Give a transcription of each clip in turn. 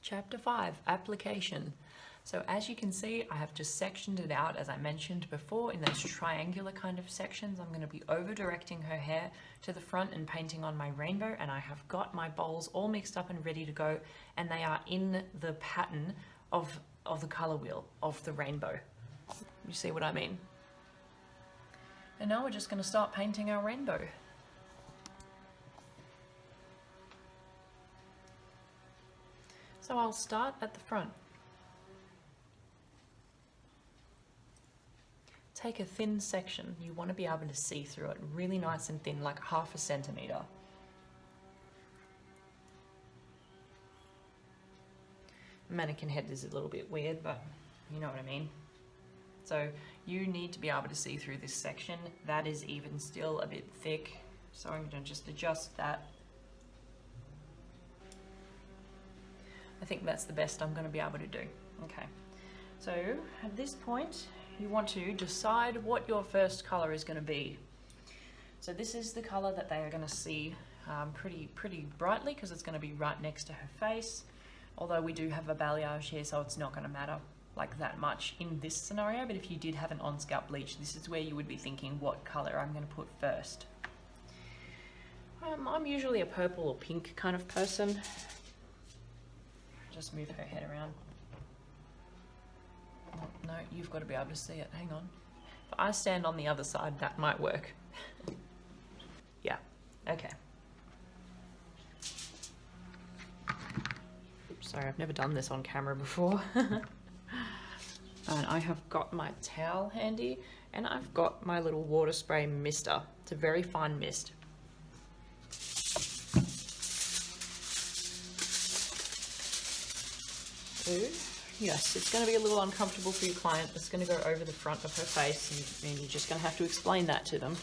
Chapter 5, Application. So as you can see, I have just sectioned it out, as I mentioned before, in those triangular kind of sections. I'm going to be over directing her hair to the front and painting on my rainbow, and I have got my bowls all mixed up and ready to go, and they are in the pattern of the color wheel of the rainbow. You see what I mean? And now we're just going to start painting our rainbow. So I'll start at the front. Take a thin section. You want to be able to see through it, really nice and thin, like 1/2 centimeter. Mannequin head is a little bit weird, but you know what I mean. So you need to be able to see through this section. That is even still a bit thick, so I'm going to just adjust that. I think that's the best I'm going to be able to do. Okay, so at this point you want to decide what your first color is going to be. So this is the color that they are going to see pretty brightly, because it's going to be right next to her face, although we do have a balayage here, so it's not going to matter like that much in this scenario. But if you did have an on scalp bleach, this is where you would be thinking what color I'm going to put first. I'm usually a purple or pink kind of person. Just move her head around. Oh, no, you've got to be able to see it. Hang on. If I stand on the other side, that might work. Yeah, okay. Oops, sorry, I've never done this on camera before. And I have got my towel handy, and I've got my little water spray mister. It's a very fine mist. Yes, it's going to be a little uncomfortable for your client. It's going to go over the front of her face, and you're just going to have to explain that to them.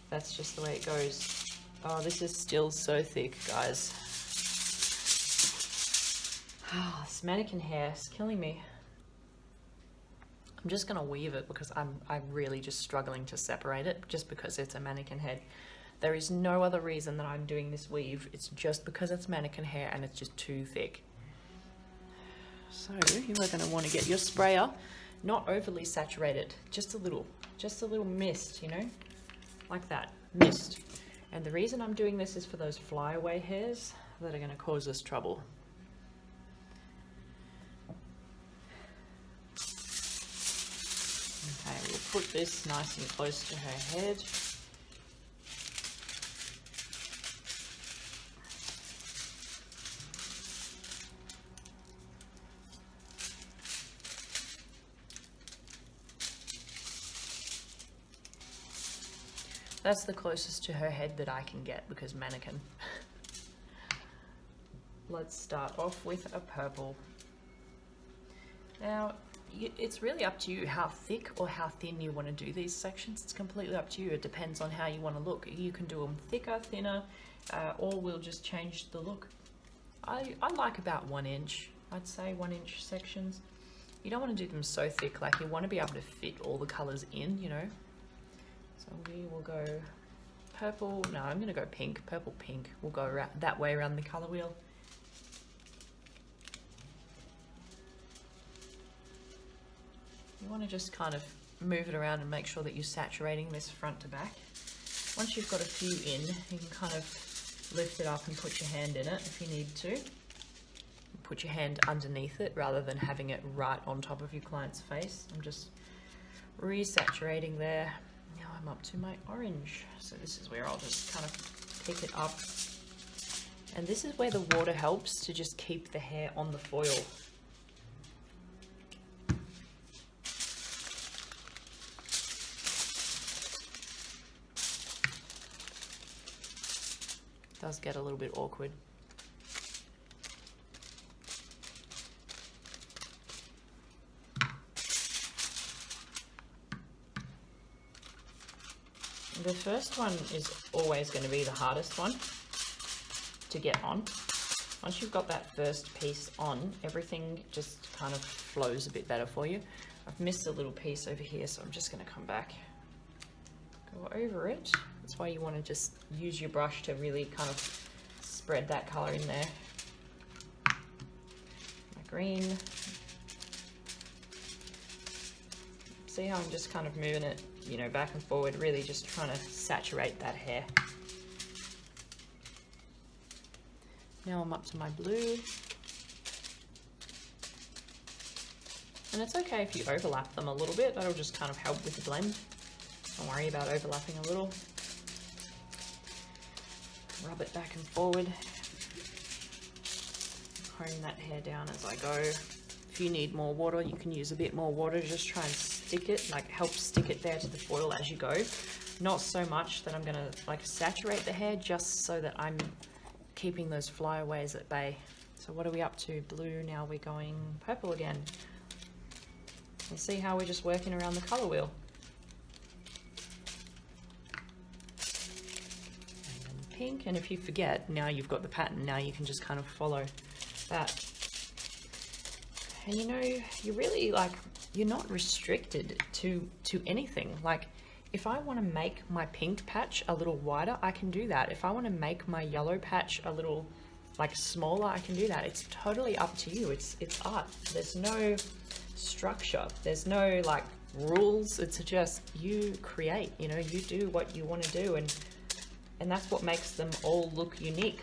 That's just the way it goes. Oh, this is still so thick, guys. Oh, this mannequin hair is killing me. I'm just going to weave it because I'm really just struggling to separate it, just because it's a mannequin head. There is no other reason that I'm doing this weave. It's just because it's mannequin hair and it's just too thick. So you are going to want to get your sprayer not overly saturated, just a little mist, you know, like that, mist. And the reason I'm doing this is for those flyaway hairs that are going to cause us trouble. Okay, we'll put this nice and close to her head. That's the closest to her head that I can get, because mannequin. Let's start off with a purple. Now, it's really up to you how thick or how thin you want to do these sections. It's completely up to you. It depends on how you want to look. You can do them thicker, thinner, or we'll just change the look. I like about 1 inch. I'd say 1 inch sections. You don't want to do them so thick, like you want to be able to fit all the colors in, you know. So we will go purple. No, I'm going to go pink. Purple, pink. We'll go around, that way around the color wheel. You want to just kind of move it around and make sure that you're saturating this front to back. Once you've got a few in, you can kind of lift it up and put your hand in it if you need to. Put your hand underneath it rather than having it right on top of your client's face. I'm just resaturating there. Now I'm up to my orange. So this is where I'll just kind of pick it up. And this is where the water helps to just keep the hair on the foil. It does get a little bit awkward. The first one is always going to be the hardest one to get on. Once you've got that first piece on, everything just kind of flows a bit better for you. I've missed a little piece over here, so I'm just going to come back, go over it. That's why you want to just use your brush to really kind of spread that color in there. green. See how I'm just kind of moving it, you know, back and forward, really just trying to saturate that hair. Now I'm up to my blue. And it's okay if you overlap them a little bit, that'll just kind of help with the blend. Don't worry about overlapping a little. Rub it back and forward. Honing that hair down as I go. If you need more water, you can use a bit more water. Just try and stick it, like help stick it there to the foil as you go. Not so much that I'm gonna like saturate the hair, just so that I'm keeping those flyaways at bay. So what are we up to? Blue, now we're going purple again. And see how we're just working around the color wheel. And then pink, and if you forget, now you've got the pattern, now you can just kind of follow that. And you know, you really like, you're not restricted to anything. Like if I want to make my pink patch a little wider, I can do that. If I want to make my yellow patch a little like smaller, I can do that. It's totally up to you. It's art. There's no structure, there's no like rules. It's just you create, you know, you do what you want to do, and that's what makes them all look unique.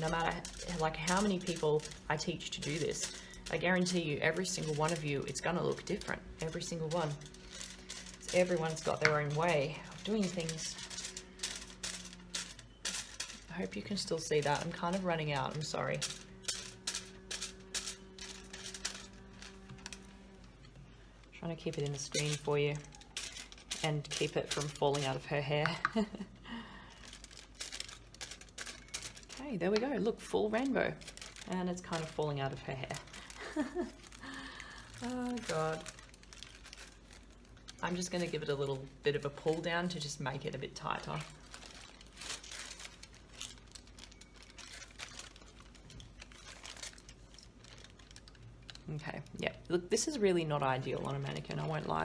No matter like how many people I teach to do this, I guarantee you every single one of you, it's gonna look different, every single one. So everyone's got their own way of doing things. I hope you can still see that. I'm kind of running out, I'm sorry. Trying to keep it in the screen for you and keep it from falling out of her hair. Okay, there we go. Look, full rainbow. And it's kind of falling out of her hair. Oh God. I'm just going to give it a little bit of a pull down to just make it a bit tighter. Okay, yeah, look, this is really not ideal on a mannequin, I won't lie.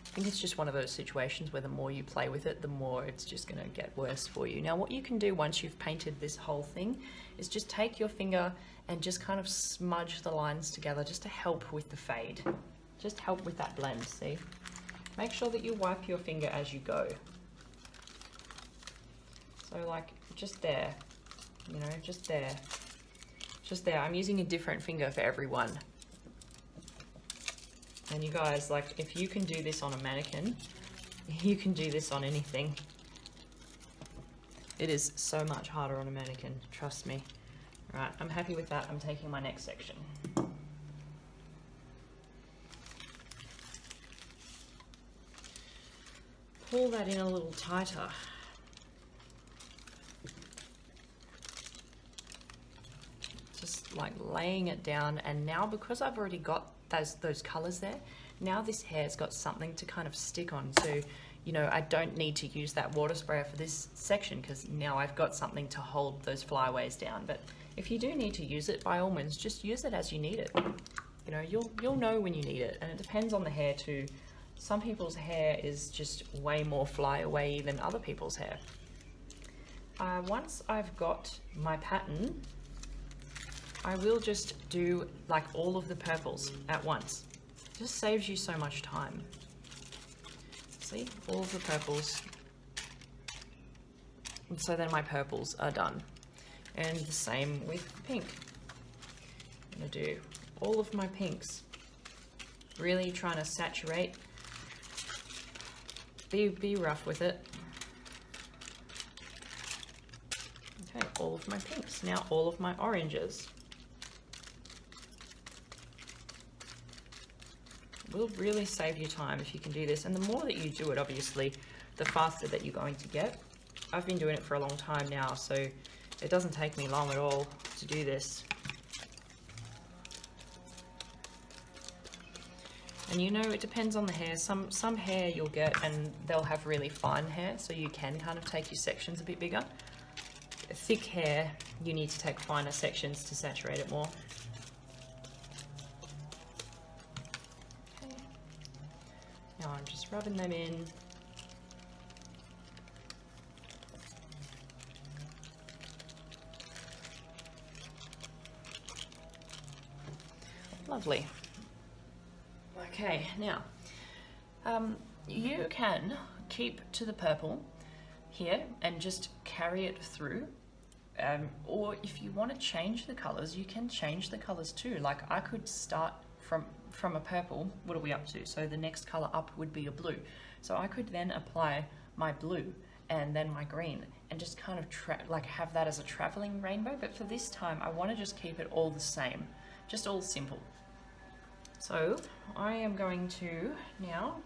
I think it's just one of those situations where the more you play with it, the more it's just going to get worse for you. Now, what you can do once you've painted this whole thing is just take your finger and just kind of smudge the lines together just to help with the fade. Just help with that blend, see? Make sure that you wipe your finger as you go. So like just there, you know, just there. Just there. I'm using a different finger for everyone. And you guys, like if you can do this on a mannequin, you can do this on anything. It is so much harder on a mannequin, trust me. All right, I'm happy with that. I'm taking my next section. Pull that in a little tighter. Just like laying it down, and now because I've already got those colors there, now this hair's got something to kind of stick on. So, you know, I don't need to use that water sprayer for this section because now I've got something to hold those flyaways down. But if you do need to use it, by all means, just use it as you need it. You know, you'll know when you need it, and it depends on the hair too. Some people's hair is just way more flyaway than other people's hair. Once I've got my pattern, I will just do like all of the purples at once. It just saves you so much time. See, all of the purples. And so then my purples are done. And the same with pink. I'm gonna do all of my pinks. Really trying to saturate. Be rough with it. Okay, all of my pinks. Now all of my oranges. Will really save you time if you can do this. And the more that you do it, obviously, the faster that you're going to get. I've been doing it for a long time now, so it doesn't take me long at all to do this. And you know, it depends on the hair. Some hair you'll get and they'll have really fine hair, so you can kind of take your sections a bit bigger. Thick hair, you need to take finer sections to saturate it more. Okay. Now I'm just rubbing them in. Lovely. Okay, now you can keep to the purple here and just carry it through, or if you want to change the colors, you can change the colors too. Like I could start from a purple. What are we up to? So the next color up would be a blue. So I could then apply my blue and then my green and just kind of like have that as a traveling rainbow. But for this time, I want to just keep it all the same, just all simple. So I am going to now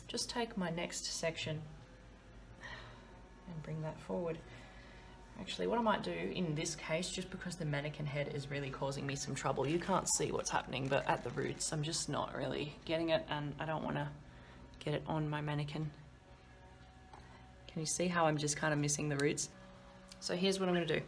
just take my next section and bring that forward. Actually, what I might do in this case, just because the mannequin head is really causing me some trouble, you can't see what's happening, but at the roots, I'm just not really getting it, and I don't want to get it on my mannequin. Can you see how I'm just kind of missing the roots? So here's what I'm going to do.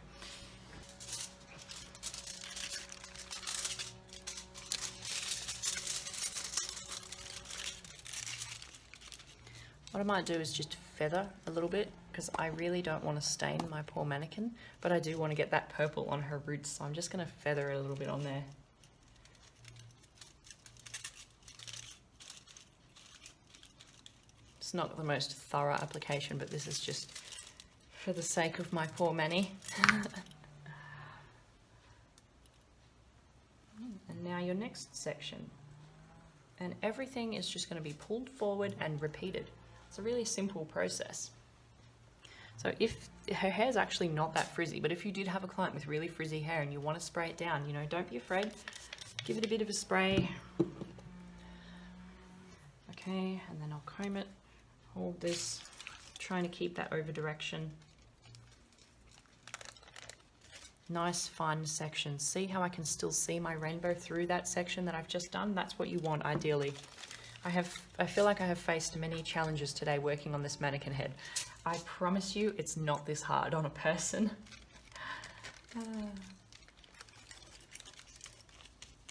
What I might do is just feather a little bit, because I really don't want to stain my poor mannequin, but I do want to get that purple on her roots, so I'm just going to feather a little bit on there. It's not the most thorough application, but this is just for the sake of my poor Manny. And now your next section. And everything is just going to be pulled forward and repeated. It's a really simple process. So if her hair's actually not that frizzy, but if you did have a client with really frizzy hair and you want to spray it down, you know, don't be afraid. Give it a bit of a spray. Okay, and then I'll comb it. Hold this, trying to keep that over direction. Nice fine section. See how I can still see my rainbow through that section that I've just done? That's what you want ideally. I feel like I have faced many challenges today working on this mannequin head. I promise you it's not this hard on a person.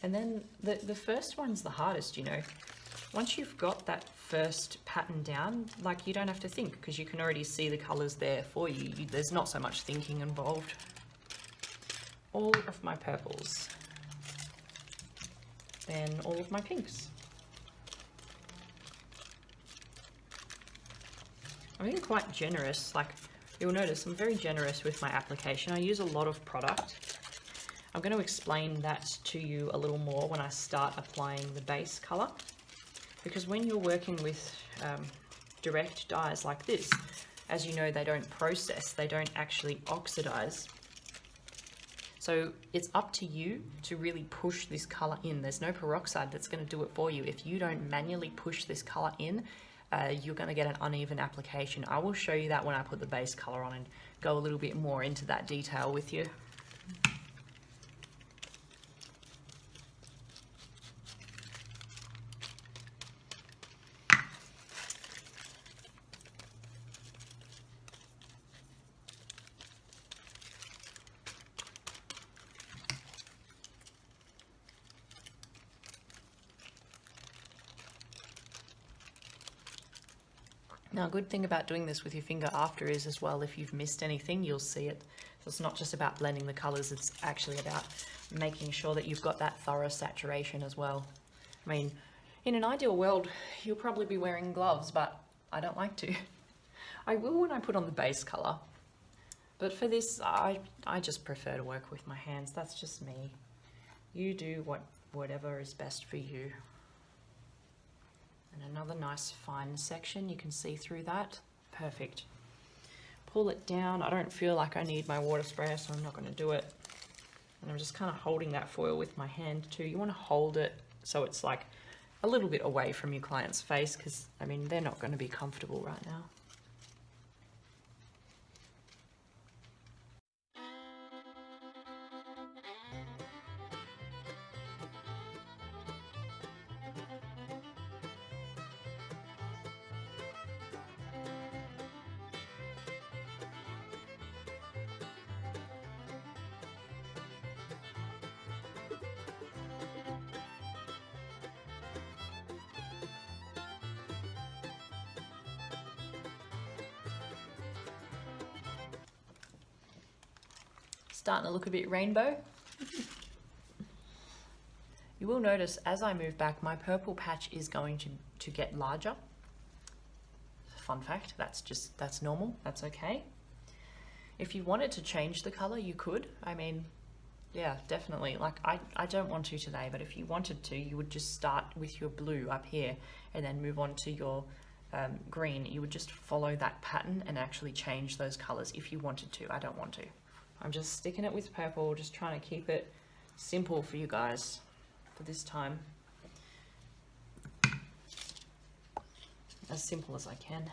And then the first one's the hardest, you know. Once you've got that first pattern down, like you don't have to think, because you can already see the colors there for you. There's not so much thinking involved. All of my purples, then all of my pinks. I'm being quite generous, like you'll notice I'm very generous with my application. I use a lot of product. I'm going to explain that to you a little more when I start applying the base color, because when you're working with direct dyes like this, as you know, they don't process, they don't actually oxidize. So it's up to you to really push this color in. There's no peroxide that's going to do it for you. If you don't manually push this color in, you're going to get an uneven application. I will show you that when I put the base color on and go a little bit more into that detail with you. Now, a good thing about doing this with your finger after is as well, if you've missed anything, you'll see it. So it's not just about blending the colors, it's actually about making sure that you've got that thorough saturation as well. I mean, in an ideal world, you'll probably be wearing gloves, but I don't like to. I will when I put on the base color. But for this, I just prefer to work with my hands. That's just me. You do whatever is best for you. And another nice fine section, you can see through that. Perfect. Pull it down. I don't feel like I need my water sprayer, so I'm not going to do it. And I'm just kind of holding that foil with my hand too. You want to hold it so it's like a little bit away from your client's face, because I mean, they're not going to be comfortable right now. Starting to look a bit rainbow. You will notice as I move back, my purple patch is going to get larger. Fun fact, that's normal, that's okay. If you wanted to change the color, you could. I mean, yeah, definitely. Like I don't want to today, but if you wanted to, you would just start with your blue up here and then move on to your green. You would just follow that pattern and actually change those colors if you wanted to. I don't want to. I'm just sticking it with purple, just trying to keep it simple for you guys for this time. As simple as I can.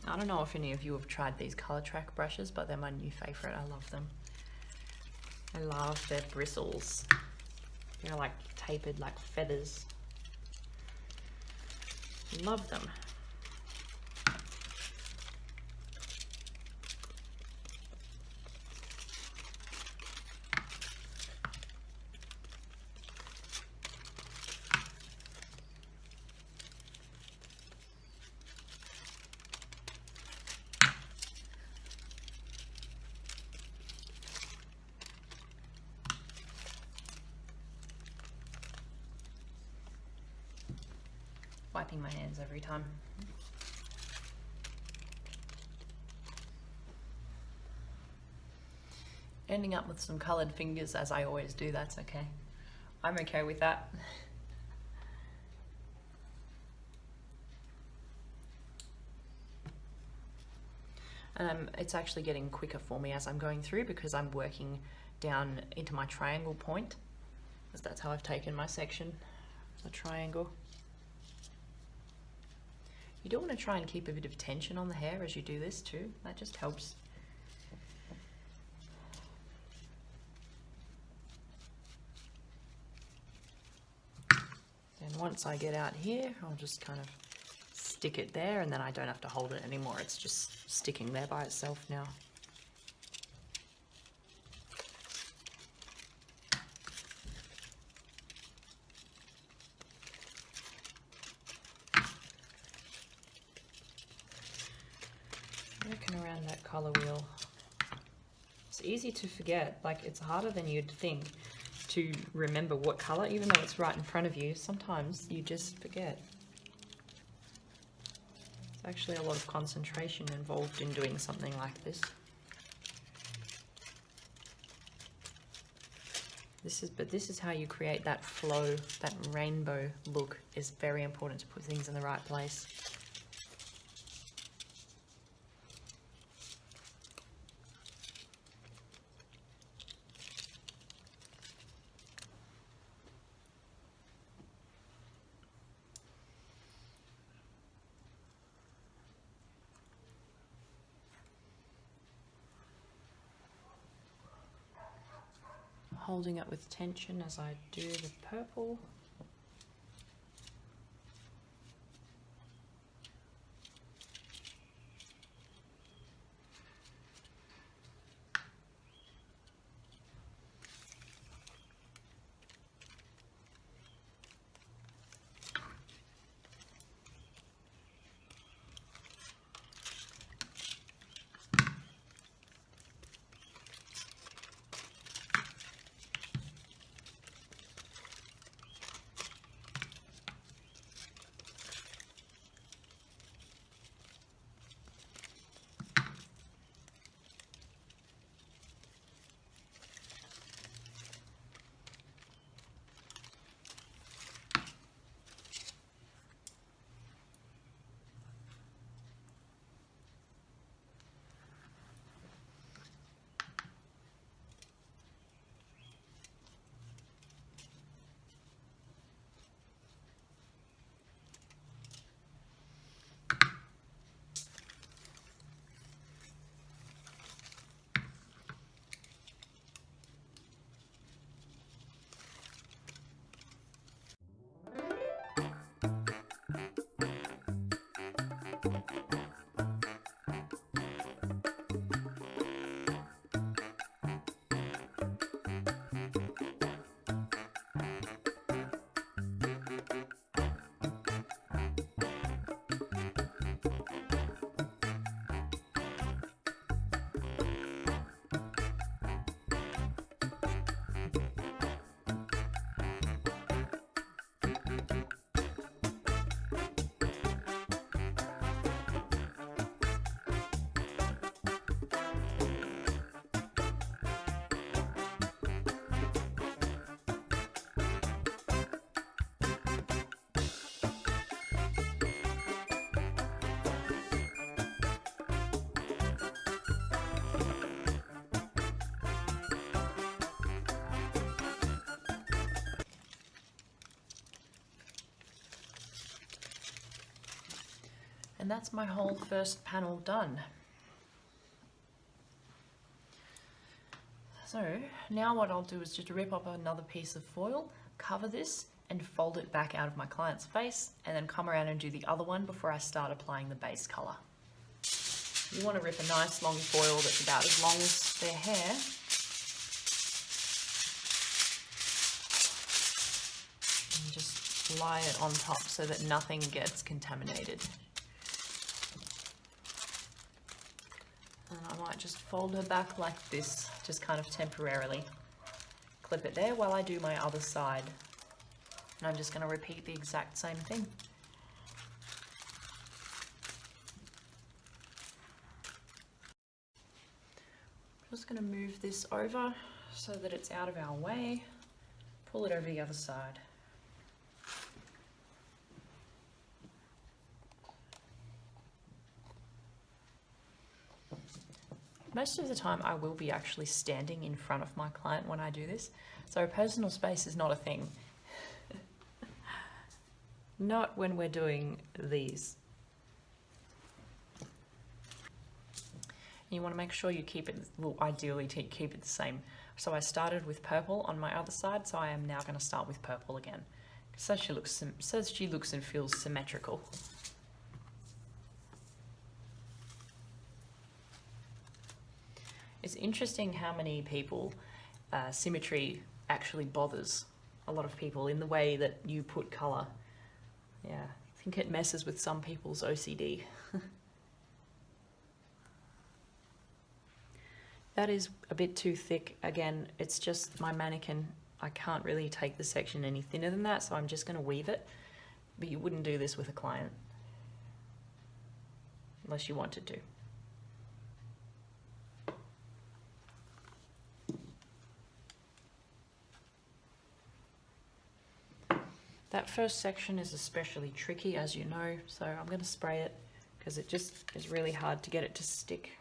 I don't know if any of you have tried these Color Track brushes, but they're my new favorite. I love them. I love their bristles. They're like tapered like feathers. Love them. Wiping my hands every time. Ending up with some coloured fingers as I always do, that's okay. I'm okay with that. It's actually getting quicker for me as I'm going through because I'm working down into my triangle point, because that's how I've taken my section, a triangle. You do want to try and keep a bit of tension on the hair as you do this too. That just helps. And once I get out here, I'll just kind of stick it there, and then I don't have to hold it anymore. It's just sticking there by itself now. Working around that color wheel. It's easy to forget, like it's harder than you'd think to remember what color, even though it's right in front of you. Sometimes you just forget. There's actually a lot of concentration involved in doing something like this. But this is how you create that flow, that rainbow look. Is very important to put things in the right place. Holding it with tension as I do the purple. And that's my whole first panel done. So now what I'll do is just rip up another piece of foil, cover this, and fold it back out of my client's face, and then come around and do the other one before I start applying the base colour. You want to rip a nice long foil that's about as long as their hair. And just lie it on top so that nothing gets contaminated. And I might just fold her back like this, just kind of temporarily. Clip it there while I do my other side. And I'm just going to repeat the exact same thing. Just going to move this over so that it's out of our way. Pull it over the other side. Most of the time I will be actually standing in front of my client when I do this, so personal space is not a thing. Not when we're doing these. You want to make sure you keep it, well, ideally keep it the same. So I started with purple on my other side, so I am now going to start with purple again. So she looks and feels symmetrical. It's interesting how many people symmetry actually bothers a lot of people in the way that you put colour. Yeah, I think it messes with some people's OCD. That is a bit too thick. Again, it's just my mannequin. I can't really take the section any thinner than that, so I'm just going to weave it. But you wouldn't do this with a client unless you wanted to. That first section is especially tricky, as you know, so I'm going to spray it because it just is really hard to get it to stick.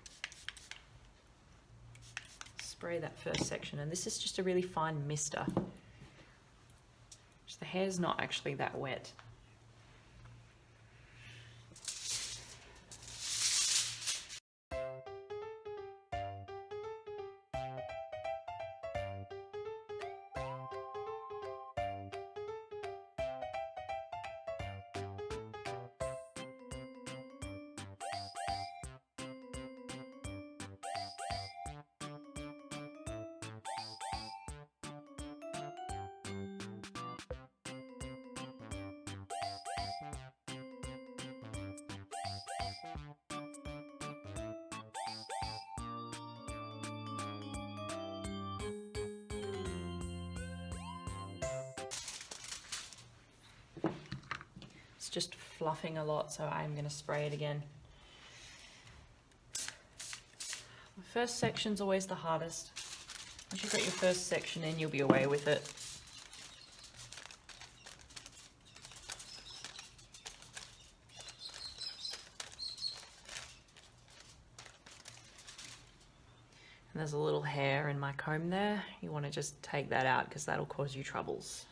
Spray that first section, and this is just a really fine mister. The hair's not actually that wet. It's just fluffing a lot, so I'm going to spray it again. The first section's always the hardest. Once you've got your first section in, you'll be away with it. And there's a little hair in my comb there. You want to just take that out because that'll cause you troubles.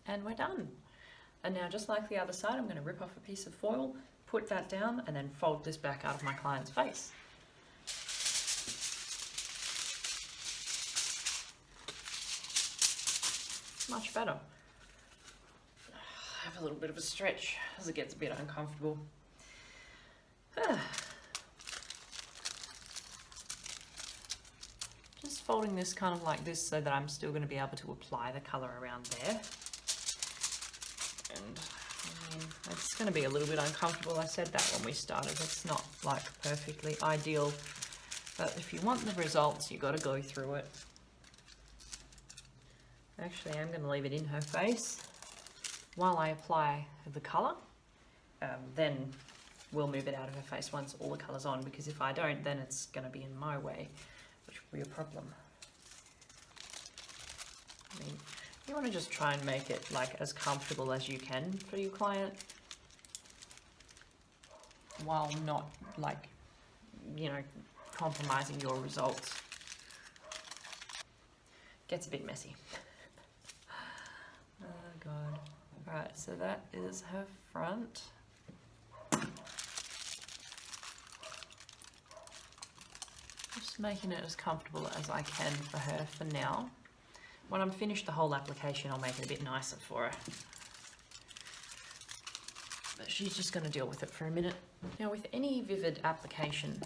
And we're done. And now, just like the other side, I'm going to rip off a piece of foil, put that down, and then fold this back out of my client's face. Much better. Have a little bit of a stretch as it gets a bit uncomfortable. Just folding this kind of like this so that I'm still going to be able to apply the colour around there. And I mean, it's going to be a little bit uncomfortable. I said that when we started. It's not like perfectly ideal, but if you want the results, you've got to go through it. Actually, I'm going to leave it in her face while I apply the colour. Then we'll move it out of her face once all the colour's on, because if I don't, then it's going to be in my way, which will be a problem. I mean, you want to just try and make it like as comfortable as you can for your client, while not like, you know, compromising your results. Gets a bit messy. Oh God. Alright, so that is her front. Just making it as comfortable as I can for her for now. When I'm finished the whole application, I'll make it a bit nicer for her. But she's just going to deal with it for a minute. Now, with any vivid application,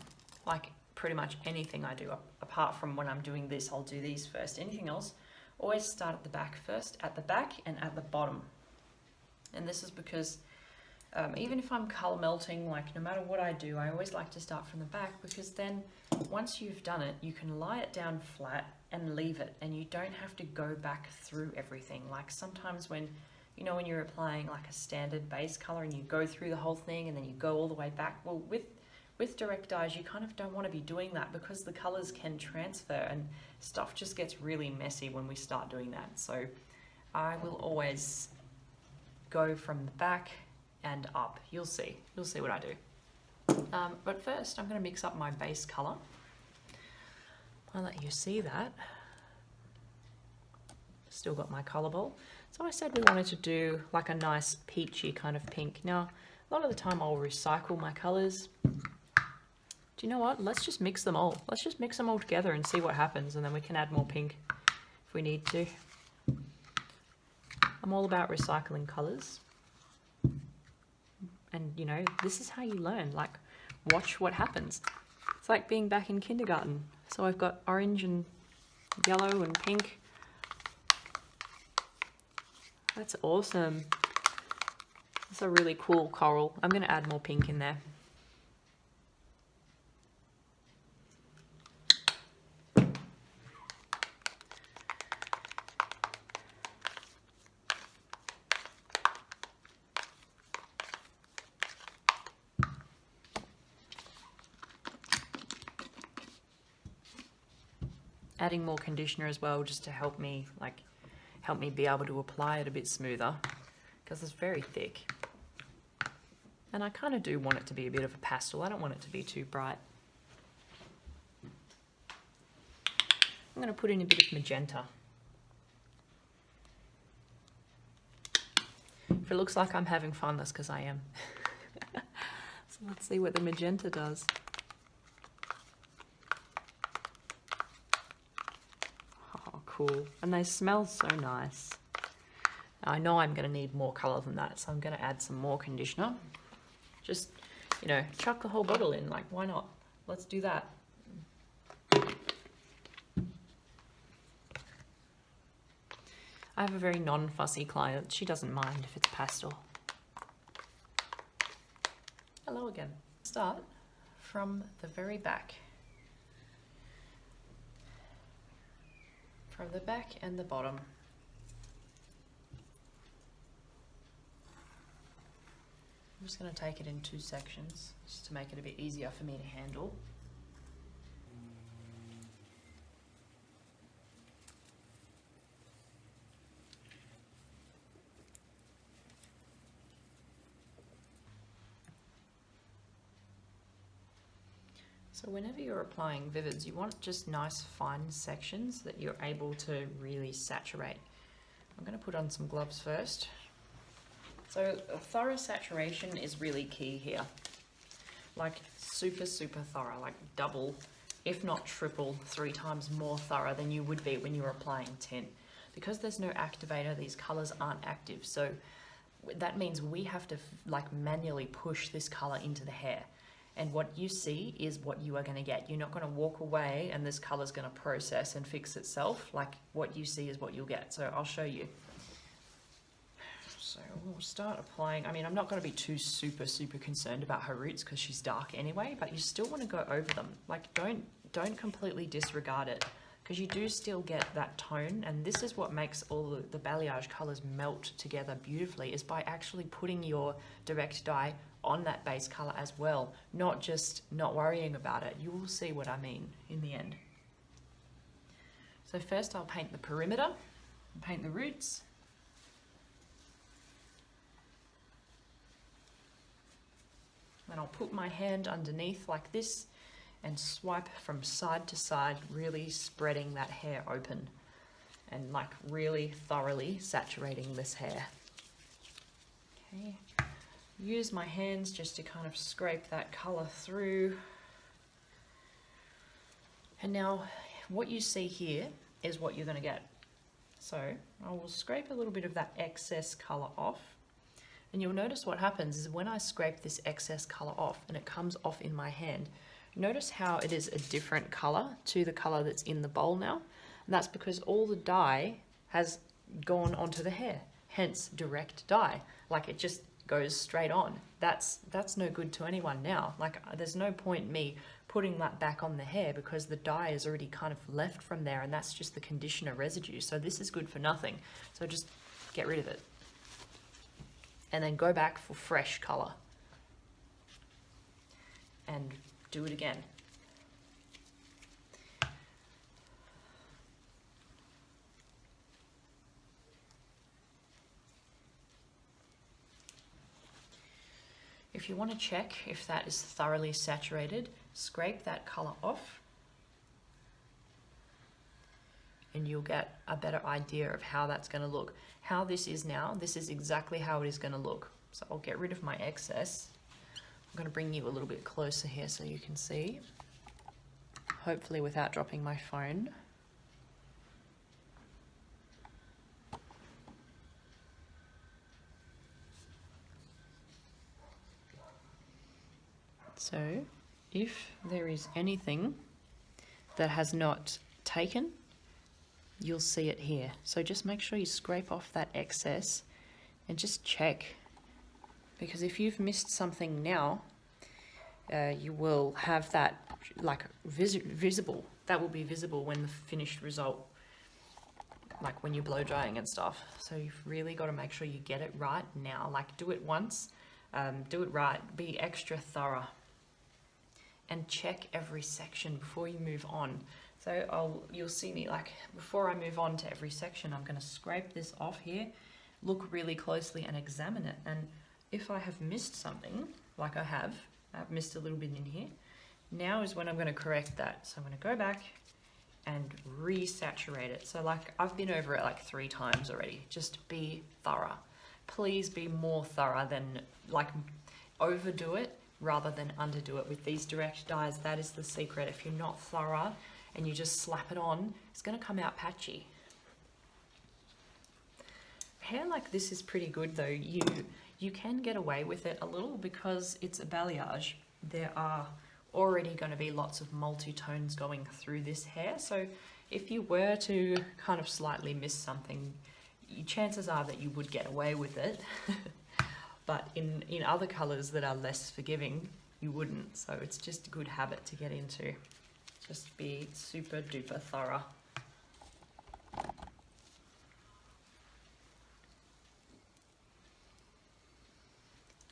like pretty much anything I do, apart from when I'm doing this, I'll do these first. Anything else, always start at the back first, at the back and at the bottom. And this is because even if I'm colour melting, like no matter what I do, I always like to start from the back, because then once you've done it, you can lie it down flat and leave it, and you don't have to go back through everything. Like sometimes when, you know, when you're applying like a standard base colour and you go through the whole thing and then you go all the way back, well, with direct dyes, you kind of don't want to be doing that, because the colours can transfer and stuff just gets really messy when we start doing that. So I will always go from the back and up. You'll see what I do. But first I'm going to mix up my base colour. I'll let you see that. Still got my colour ball. So I said we wanted to do like a nice peachy kind of pink. Now, a lot of the time I'll recycle my colours. Do you know what? Let's just mix them all. Let's just mix them all together and see what happens, and then we can add more pink if we need to. I'm all about recycling colours. And you know, this is how you learn, like watch what happens. It's like being back in kindergarten. So I've got orange and yellow and pink. That's awesome. It's a really cool coral. I'm going to add more pink in there. Adding more conditioner as well, just to help me be able to apply it a bit smoother, because it's very thick. And I kind of do want it to be a bit of a pastel. I don't want it to be too bright. I'm going to put in a bit of magenta. If it looks like I'm having fun, that's because I am. So let's see what the magenta does. Cool. And they smell so nice. Now, I know I'm going to need more colour than that, so I'm going to add some more conditioner. Just, you know, chuck the whole bottle in, like, why not? Let's do that. I have a very non-fussy client. She doesn't mind if it's pastel. Hello again. Start from the very back. From the back and the bottom. I'm just going to take it in 2 sections just to make it a bit easier for me to handle. So whenever you're applying vivids, you want just nice fine sections that you're able to really saturate. I'm going to put on some gloves first. So a thorough saturation is really key here. Like super, super thorough, like double, if not triple, 3 times more thorough than you would be when you were applying tint. Because there's no activator, these colors aren't active. So that means we have to like manually push this color into the hair. And what you see is what you are going to get. You're not going to walk away and this color is going to process and fix itself. Like what you see is what you'll get. So I'll show you. So we'll start applying. I mean, I'm not going to be too super concerned about her roots because she's dark anyway, but you still want to go over them. Like don't completely disregard it, because you do still get that tone, and this is what makes all the balayage colors melt together beautifully, is by actually putting your direct dye on that base color as well, not just not worrying about it. You will see what I mean in the end. So first I'll paint the perimeter, paint the roots. Then I'll put my hand underneath like this and swipe from side to side, really spreading that hair open and like really thoroughly saturating this hair. Okay, use my hands just to kind of scrape that color through. And now what you see here is what you're going to get. So I will scrape a little bit of that excess color off. And you'll notice what happens is when I scrape this excess color off and it comes off in my hand, notice how it is a different color to the color that's in the bowl now. And that's because all the dye has gone onto the hair, hence direct dye. Like it just goes straight on. That's no good to anyone now. Like there's no point me putting that back on the hair because the dye is already kind of left from there, and that's just the conditioner residue. So this is good for nothing. So just get rid of it. And then go back for fresh color. And do it again. If you want to check if that is thoroughly saturated, scrape that color off and you'll get a better idea of how that's going to look. How this is now, this is exactly how it is going to look. So I'll get rid of my excess. I'm going to bring you a little bit closer here so you can see, hopefully without dropping my phone. So if there is anything that has not taken, you'll see it here. So just make sure you scrape off that excess and just check, because if you've missed something now, you will have that like visible. That will be visible when the finished result, like when you're blow drying and stuff. So you've really got to make sure you get it right now. Like do it once, do it right, be extra thorough, and check every section before you move on. So you'll see me, like before I move on to every section, I'm going to scrape this off here, look really closely and examine it. And if I have missed something, like I've missed a little bit in here, now is when I'm going to correct that. So I'm going to go back and resaturate it. So like I've been over it like 3 times already. Just be thorough. Please be more thorough than like overdo it rather than underdo it with these direct dyes. That is the secret. If you're not thorough and you just slap it on, it's going to come out patchy. Hair like this is pretty good though. You can get away with it a little because it's a balayage. There are already going to be lots of multi-tones going through this hair. So if you were to kind of slightly miss something, chances are that you would get away with it. But in other colors that are less forgiving, you wouldn't. So it's just a good habit to get into. Just be super duper thorough.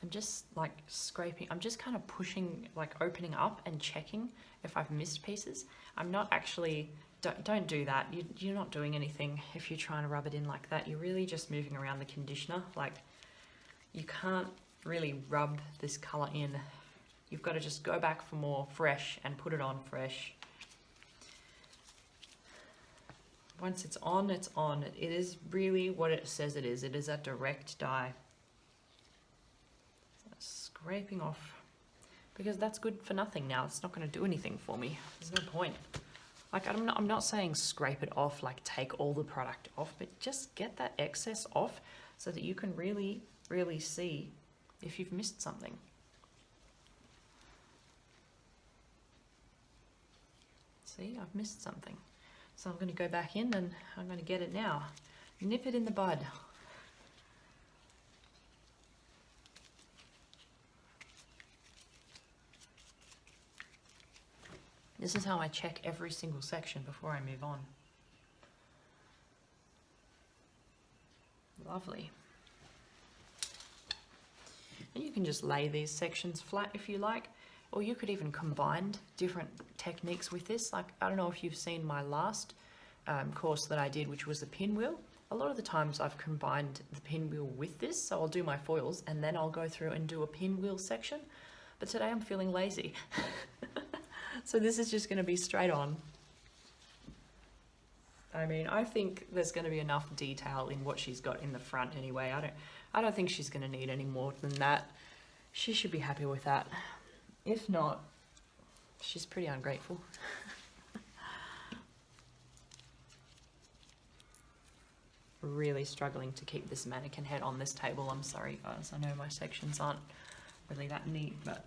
I'm just like scraping, I'm just kind of pushing, like opening up and checking if I've missed pieces. I'm not actually, don't do that. You're not doing anything if you're trying to rub it in like that. You're really just moving around the conditioner. Like you can't really rub this color in. You've got to just go back for more fresh and put it on fresh. Once it's on, it's on. It is really what it says it is. It is a direct dye. Scraping off, because that's good for nothing now. It's not going to do anything for me. There's no point. Like, I'm not saying scrape it off, like take all the product off, but just get that excess off so that you can really, really see if you've missed something. See, I've missed something. So I'm going to go back in and I'm going to get it now. Nip it in the bud. This is how I check every single section before I move on. Lovely. And you can just lay these sections flat if you like, or you could even combine different techniques with this. Like, I don't know if you've seen my last course that I did, which was the pinwheel. A lot of the times I've combined the pinwheel with this, so I'll do my foils and then I'll go through and do a pinwheel section. But today I'm feeling lazy. So this is just going to be straight on. I mean, I think there's going to be enough detail in what she's got in the front anyway. I don't think she's going to need any more than that. She should be happy with that. If not, she's pretty ungrateful. Really struggling to keep this mannequin head on this table. I'm sorry, guys. I know my sections aren't really that neat, but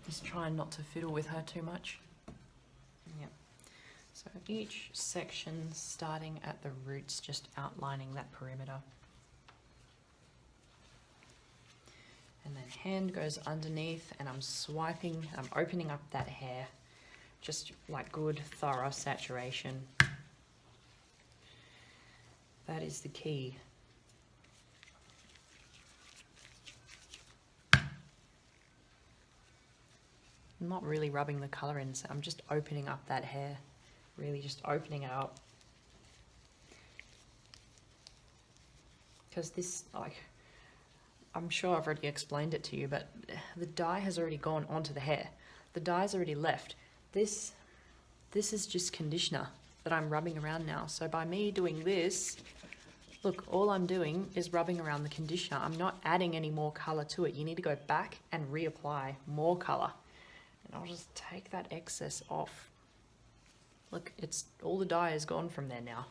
just trying not to fiddle with her too much. Yep. So each section starting at the roots, just outlining that perimeter. And then hand goes underneath and I'm swiping, I'm opening up that hair. Just like good, thorough saturation. That is the key. I'm not really rubbing the colour in, so I'm just opening up that hair. Really just opening it up. Because this, like, I'm sure I've already explained it to you, but the dye has already gone onto the hair. The dye's already left. This is just conditioner that I'm rubbing around now. So by me doing this, look, all I'm doing is rubbing around the conditioner. I'm not adding any more colour to it. You need to go back and reapply more colour. And I'll just take that excess off. Look, it's all the dye is gone from there now.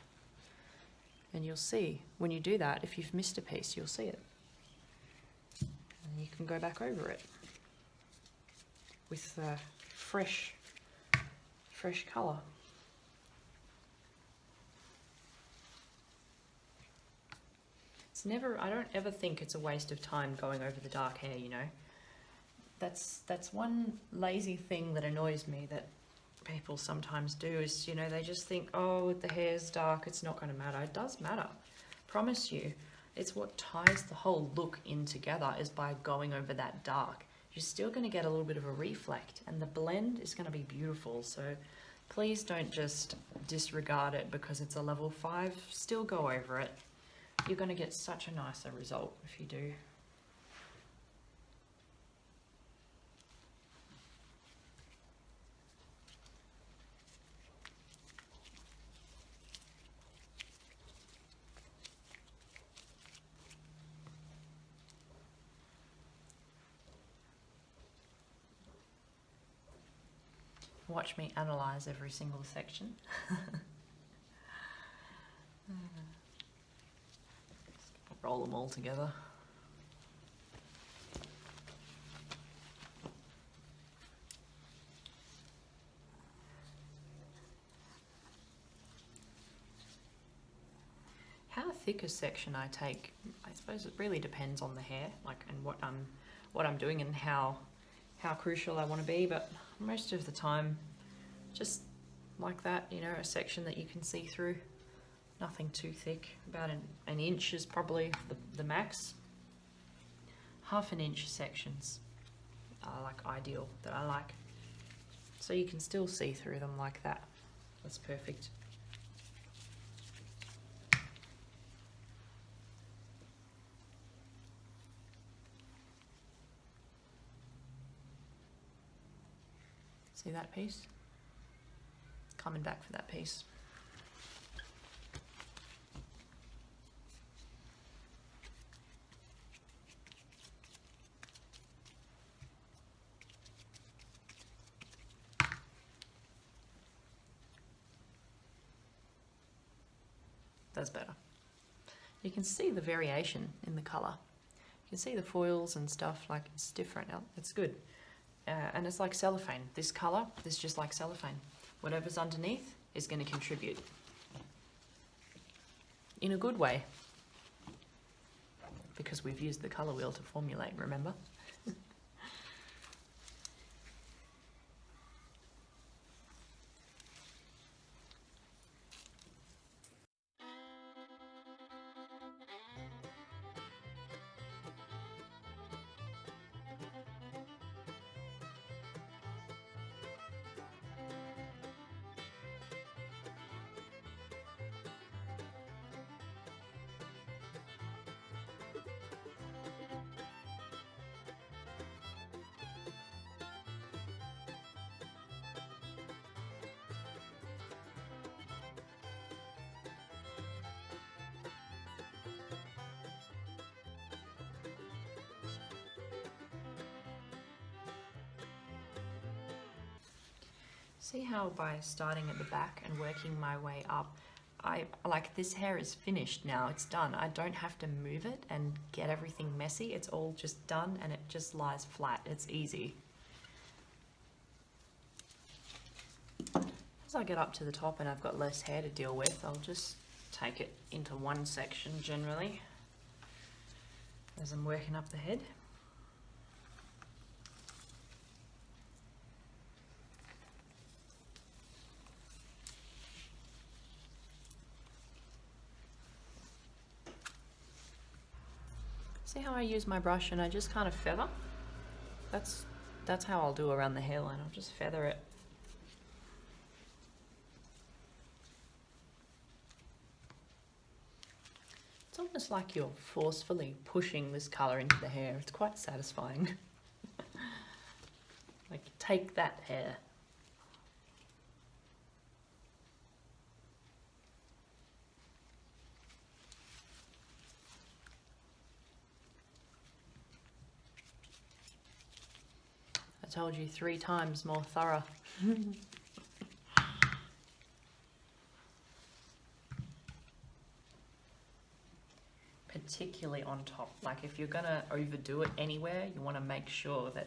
And you'll see when you do that, if you've missed a piece, you'll see it. And you can go back over it with fresh colour. It's never, I don't ever think it's a waste of time going over the dark hair, you know. That's one lazy thing that annoys me that people sometimes do is, you know, they just think, oh, the hair's dark, it's not going to matter. It does matter. Promise you. It's what ties the whole look in together is by going over that dark. You're still going to get a little bit of a reflect and the blend is going to be beautiful. So please don't just disregard it because it's a level 5. Still go over it. You're going to get such a nicer result if you do. Watch me analyze every single section. Roll them all together. How thick a section I take, I suppose it really depends on the hair, like, and what I'm doing and how crucial I want to be, but most of the time just like that, you know, a section that you can see through, nothing too thick. About an inch is probably the max. Half an inch sections are like ideal, that I like, so you can still see through them like that. That's perfect. See that piece? Coming back for that piece. That's better. You can see the variation in the colour. You can see the foils and stuff, like it's different. It's good. And it's like cellophane. This colour is just like cellophane. Whatever's underneath is going to contribute. In a good way. Because we've used the colour wheel to formulate, remember? See how by starting at the back and working my way up, like this hair is finished now, it's done. I don't have to move it and get everything messy. It's all just done and it just lies flat. It's easy. As I get up to the top and I've got less hair to deal with, I'll just take it into one section generally as I'm working up the head. See how I use my brush and I just kind of feather? That's how I'll do around the hairline. I'll just feather it. It's almost like you're forcefully pushing this colour into the hair. It's quite satisfying. Like, take that hair. I told you 3 times more thorough. Particularly on top. Like if you're gonna overdo it anywhere, you want to make sure that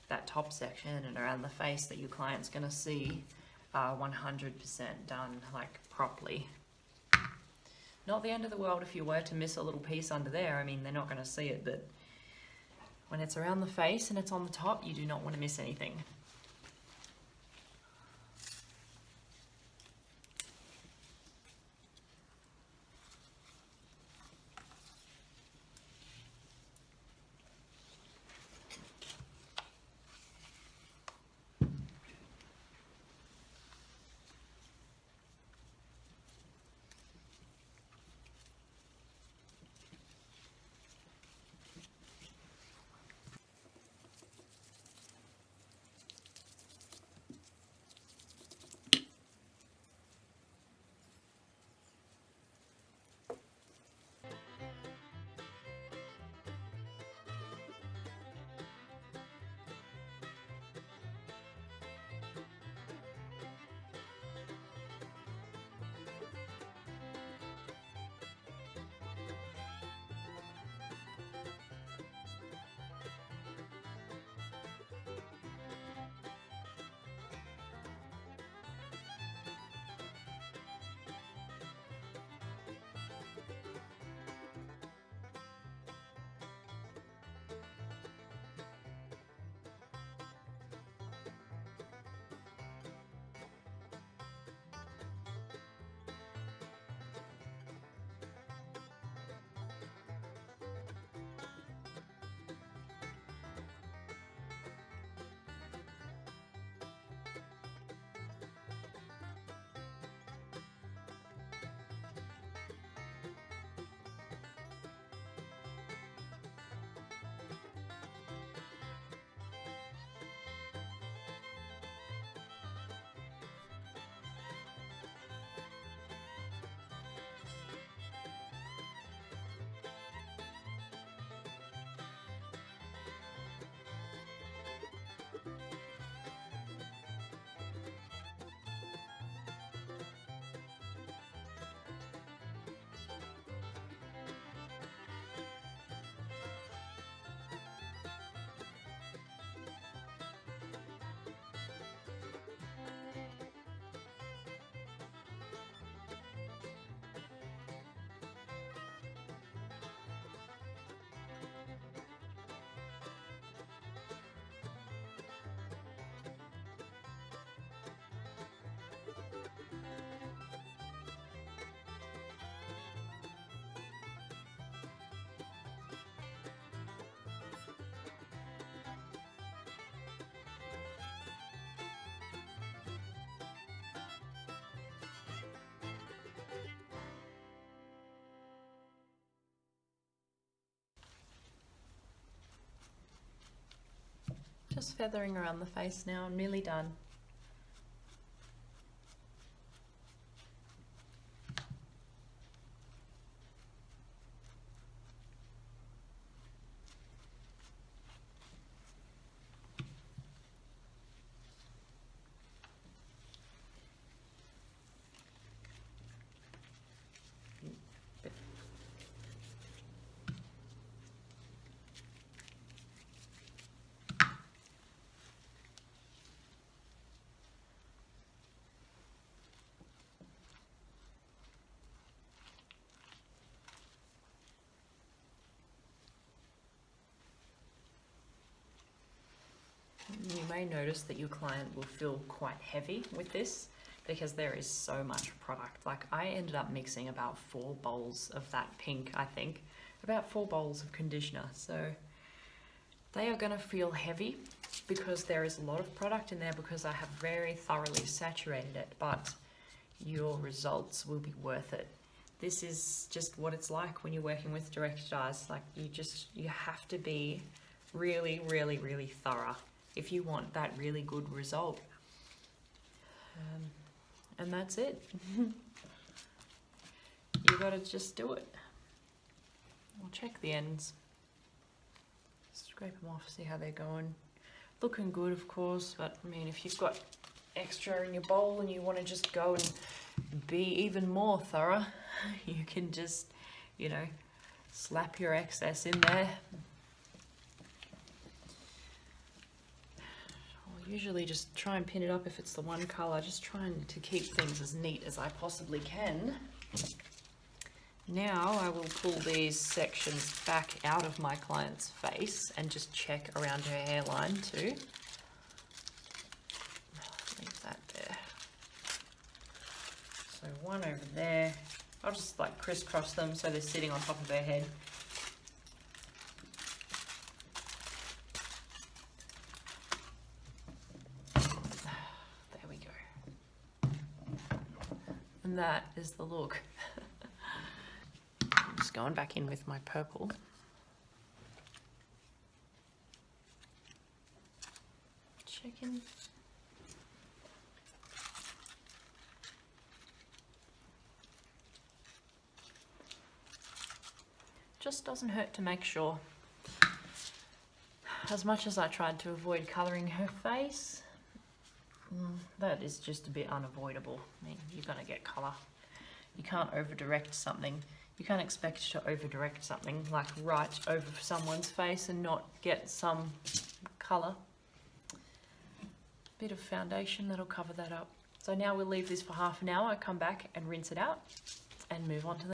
that top section and around the face that your client's gonna see are 100% done, like properly. Not the end of the world if you were to miss a little piece under there. I mean, they're not gonna see it, but when it's around the face and it's on the top, you do not want to miss anything. Just feathering around the face now. I'm nearly done. You may notice that your client will feel quite heavy with this because there is so much product. Like I ended up mixing about 4 bowls of that pink, I think, about 4 bowls of conditioner. So they are going to feel heavy because there is a lot of product in there because I have very thoroughly saturated it, but your results will be worth it. This is just what it's like when you're working with direct dyes. Like you have to be really, really, really thorough if you want that really good result. And that's it. You gotta just do it. I'll check the ends. Scrape them off, see how they're going. Looking good, of course, but I mean, if you've got extra in your bowl and you want to just go and be even more thorough, you can just, you know, slap your excess in there. Usually just try and pin it up if it's the one color, just trying to keep things as neat as I possibly can. Now I will pull these sections back out of my client's face and just check around her hairline too. Leave that there. So one over there. I'll just like crisscross them so they're sitting on top of her head. And that is the look. I'm just going back in with my purple. Chicken. Just doesn't hurt to make sure. As much as I tried to avoid colouring her face, that is just a bit unavoidable. I mean, you're going to get colour. You can't over-direct something. You can't expect to over-direct something like right over someone's face and not get some colour. Bit of foundation, that'll cover that up. So now we'll leave this for half an hour, come back and rinse it out and move on to the